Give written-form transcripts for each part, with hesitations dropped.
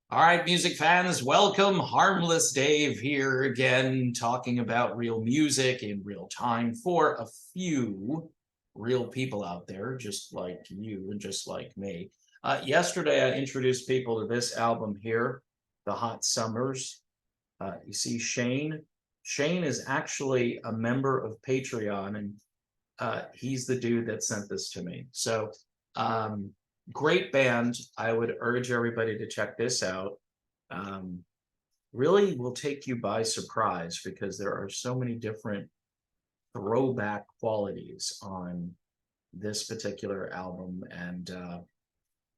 All right, music fans, welcome. Harmless Dave here again, talking about real music in real time for a few real people out there, just like you and just like me. Yesterday, I introduced people to this album here, The Hot Summers. You see Shane. Shane is actually a member of Patreon, and he's the dude that sent this to me. So, um, great band. I would urge everybody to check this out. Um, Really will take you by surprise because there are so many different throwback qualities on this particular album. And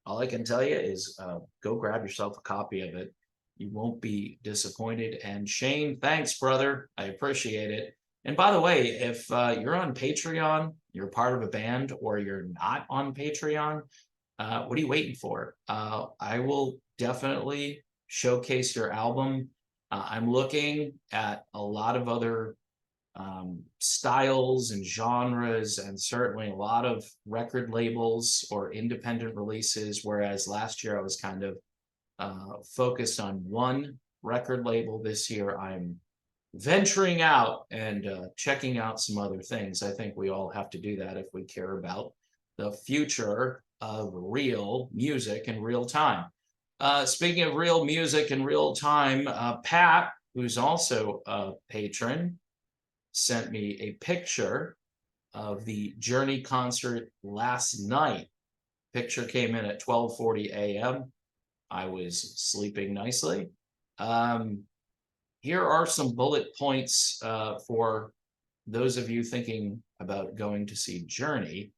all I can tell you is go grab yourself a copy of it. You won't be disappointed. And Shane, thanks, brother. I appreciate it. And by the way, if you're on Patreon, you're part of a band, or you're not on Patreon, what are you waiting for? I will definitely showcase your album. I'm looking at a lot of other styles and genres, and certainly a lot of record labels or independent releases. Whereas last year I was kind of focused on one record label. This year I'm venturing out and checking out some other things. I think we all have to do that if we care about the future of real music in real time. Speaking of real music in real time, Pat, who's also a patron, sent me a picture of the Journey concert last night. Picture came in at 12:40 a.m. I was sleeping nicely. Um, Here are some bullet points for those of you thinking about going to see Journey.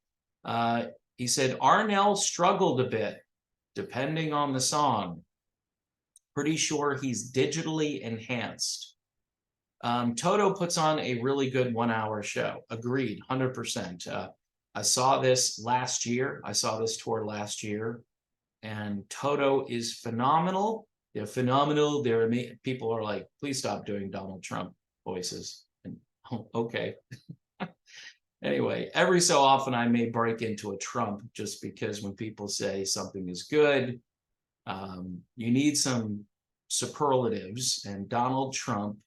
Uh, he said Arnel struggled a bit depending on the song. Pretty sure he's digitally enhanced. Toto puts on a really good 1 hour show. Agreed, 100%. I saw this last year. I saw this tour last year, and Toto is phenomenal. They're phenomenal. People are like, please stop doing Donald Trump voices. And okay. Anyway, every so often I may break into a Trump just because when people say something is good, you need some superlatives, and Donald Trump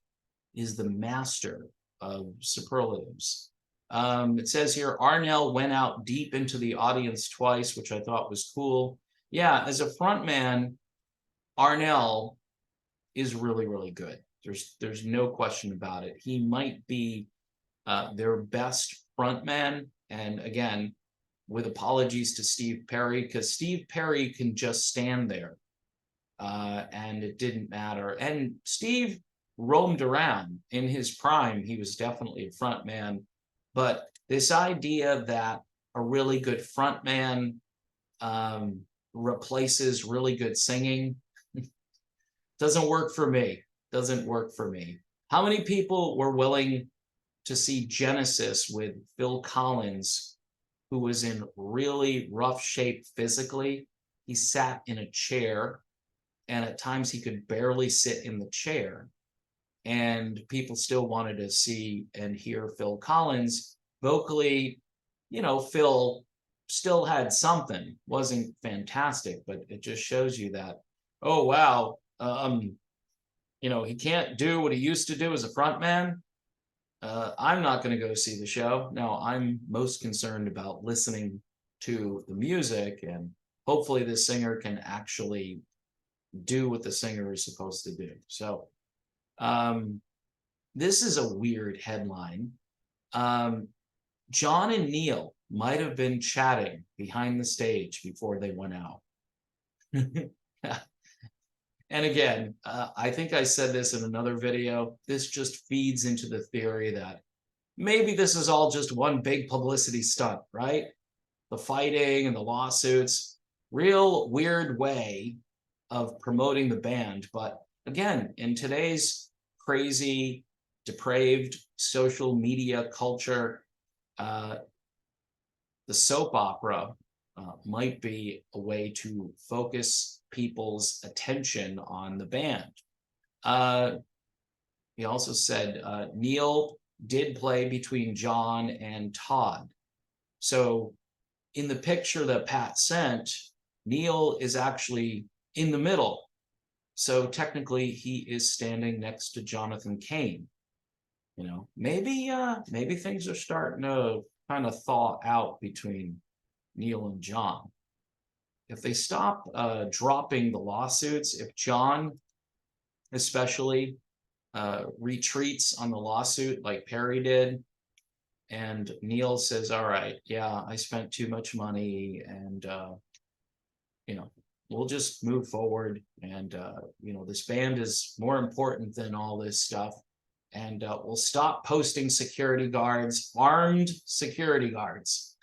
is the master of superlatives. It says here Arnel went out deep into the audience twice, which I thought was cool. Yeah, as a frontman, Arnel is really, really good. There's no question about it. He might be their best frontman. And again, with apologies to Steve Perry, because Steve Perry can just stand there and it didn't matter. And Steve roamed around in his prime. He was definitely a front man. But this idea that a really good front man replaces really good singing doesn't work for me. Doesn't work for me. How many people were willing to see Genesis with Phil Collins, who was in really rough shape physically? He sat in a chair, and at times he could barely sit in the chair. And people still wanted to see and hear Phil Collins vocally. Phil still had something, wasn't fantastic, but it just shows you that, oh, wow, he can't do what he used to do as a front man. I'm not going to go see the show. No, I'm most concerned about listening to the music, and hopefully the singer can actually do what the singer is supposed to do. So this is a weird headline. John and Neil might have been chatting behind the stage before they went out. And again, I think I said this in another video. This just feeds into the theory that maybe this is all just one big publicity stunt, right? The fighting and the lawsuits, real weird way of promoting the band. But again, in today's crazy, depraved social media culture, the soap opera might be a way to focus people's attention on the band. He also said Neil did play between John and Todd. So in the picture that Pat sent, Neil is actually in the middle. So technically he is standing next to Jonathan Cain. Maybe things are starting to kind of thaw out between Neil and John. If they stop dropping the lawsuits, if John especially retreats on the lawsuit like Perry did, and Neil says, all right, yeah, I spent too much money, and we'll just move forward, and this band is more important than all this stuff, and we'll stop posting security guards, armed security guards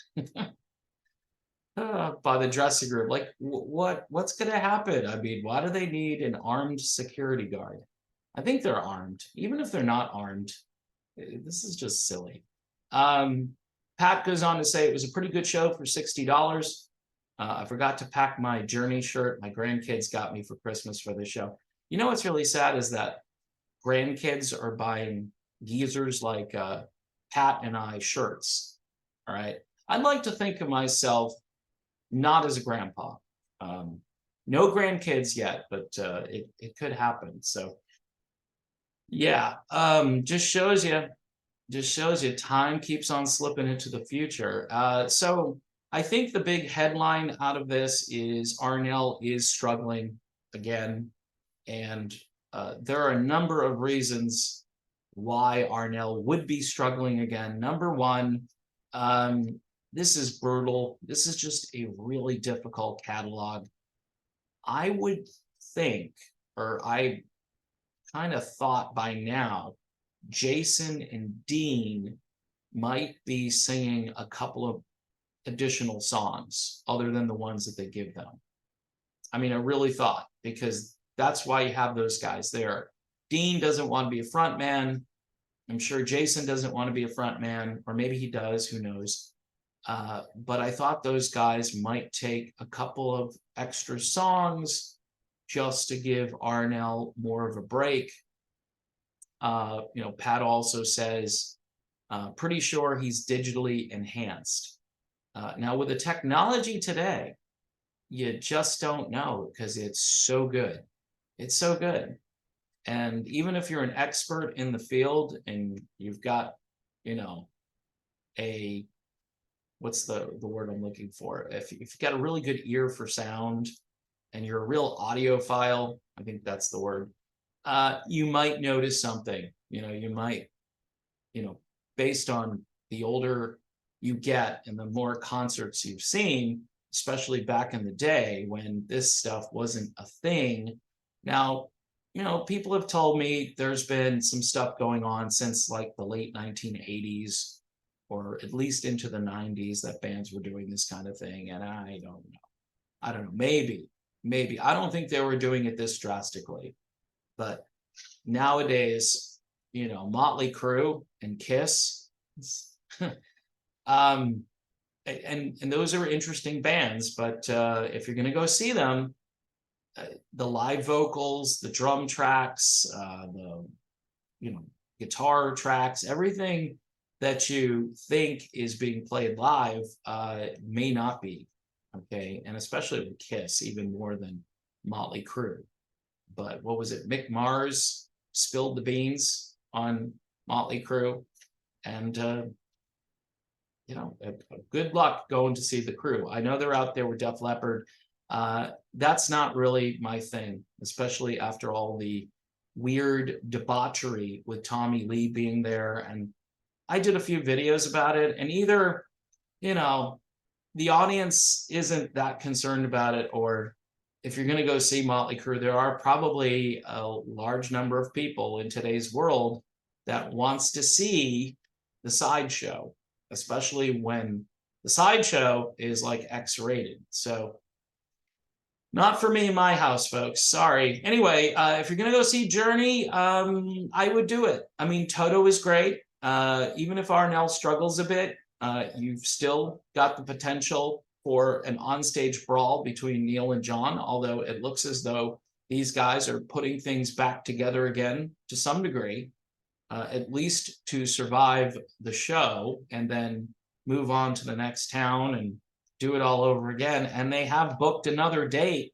by the dressing room. Like, what's going to happen? I mean, why do they need an armed security guard? I think they're armed. Even if they're not armed, this is just silly. Pat goes on to say it was a pretty good show for $60. I forgot to pack my Journey shirt. My grandkids got me for Christmas for this show. You know what's really sad is that grandkids are buying geezers like Pat and I shirts. All right. I'd like to think of myself not as a grandpa. No grandkids yet, but it could happen. So yeah, just shows you time keeps on slipping into the future. So I think the big headline out of this is Arnel is struggling again. And there are a number of reasons why Arnel would be struggling again. Number one, this is brutal. This is just a really difficult catalog. I would think, or I kind of thought by now, Jason and Dean might be singing a couple of additional songs other than the ones that they give them. I mean, I really thought, because that's why you have those guys there. Dean doesn't want to be a front man. I'm sure Jason doesn't want to be a front man, or maybe he does, who knows. But I thought those guys might take a couple of extra songs just to give Arnel more of a break. Pat also says, pretty sure he's digitally enhanced. Now, with the technology today, you just don't know, because it's so good. It's so good. And even if you're an expert in the field and you've got, what's the word I'm looking for? If you've got a really good ear for sound and you're a real audiophile, I think that's the word, you might notice something. You might, based on the older you get and the more concerts you've seen, especially back in the day when this stuff wasn't a thing. Now, people have told me there's been some stuff going on since like the late 1980s, or at least into the 90s, that bands were doing this kind of thing. And I don't know, maybe, I don't think they were doing it this drastically, but nowadays, Motley Crue and Kiss, and those are interesting bands, but if you're going to go see them, the live vocals, the drum tracks, the guitar tracks, everything that you think is being played live may not be. Okay, and especially with Kiss, even more than Motley Crue. But what was it? Mick Mars spilled the beans on Motley Crue, and good luck going to see the Crew. I know they're out there with Def Leppard. That's not really my thing, especially after all the weird debauchery with Tommy Lee being there. And I did a few videos about it, and either, the audience isn't that concerned about it, or if you're going to go see Motley Crue, there are probably a large number of people in today's world that wants to see the sideshow, especially when the sideshow is like X-rated. So not for me in my house, folks. Sorry. Anyway, if you're going to go see Journey, I would do it. I mean, Toto is great. Even if Arnel struggles a bit, you've still got the potential for an onstage brawl between Neil and John, although it looks as though these guys are putting things back together again to some degree, at least to survive the show and then move on to the next town and do it all over again. And they have booked another date,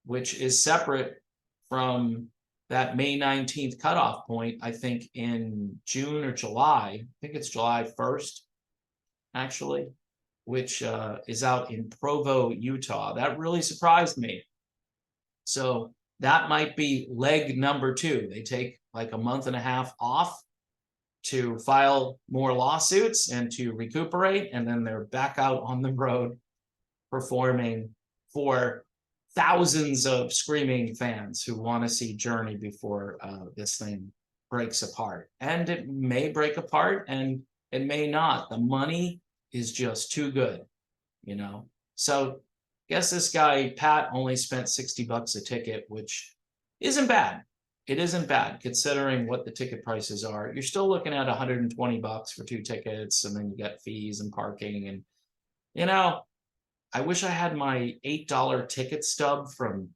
which is separate from that May 19th cutoff point, I think in June or July. I think it's July 1st, actually, which is out in Provo, Utah. That really surprised me. So that might be leg number 2. They take like a month and a half off to file more lawsuits and to recuperate, and then they're back out on the road performing for thousands of screaming fans who want to see Journey before this thing breaks apart. And it may break apart and it may not. The money is just too good, you know? So guess this guy, Pat, only spent $60 a ticket, which isn't bad. It isn't bad considering what the ticket prices are. You're still looking at $120 for 2 tickets, and then you get fees and parking. And, you know, I wish I had my $8 ticket stub from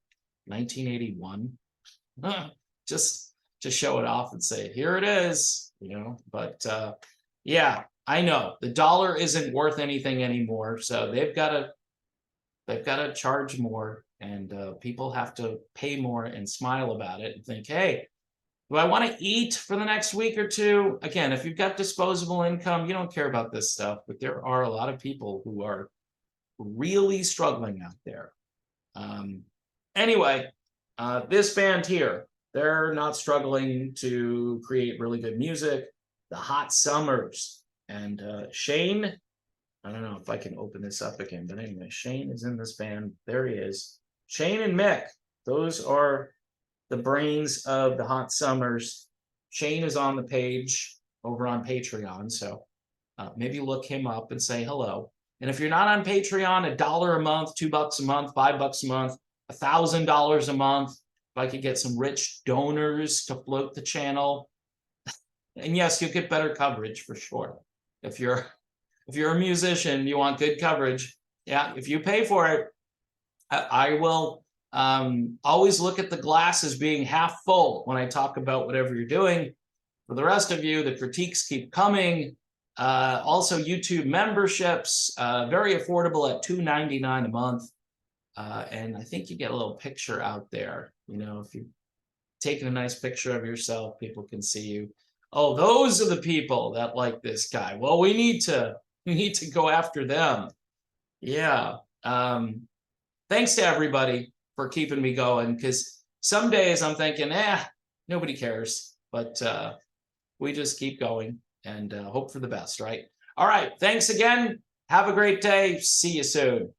1981. Just to show it off and say, here it is, you know. But yeah, I know the dollar isn't worth anything anymore. So they've got to charge more, and people have to pay more and smile about it and think, hey, do I want to eat for the next week or two? Again, if you've got disposable income, you don't care about this stuff, but there are a lot of people who are really struggling out there. Anyway, this band here, they're not struggling to create really good music. The Hot Summers, and Shane, I don't know if I can open this up again, but anyway, Shane is in this band. There he is. Shane and Mick, those are the brains of the Hot Summers. Shane is on the page over on Patreon, so maybe look him up and say hello. And if you're not on Patreon, $1 a month, $2 a month, $5 a month, $1,000 a month, if I could get some rich donors to float the channel. And yes, you'll get better coverage for sure. If you're a musician, you want good coverage. Yeah, if you pay for it, I will always look at the glass as being half full when I talk about whatever you're doing. For the rest of you, the critiques keep coming. Also, YouTube memberships, very affordable at $2.99 a month. And I think you get a little picture out there. You know, if you're taking a nice picture of yourself, people can see you. Oh, those are the people that like this guy. Well, we need to go after them. Yeah. Thanks to everybody for keeping me going, because some days I'm thinking, nobody cares. But we just keep going and hope for the best, right? All right. Thanks again. Have a great day. See you soon.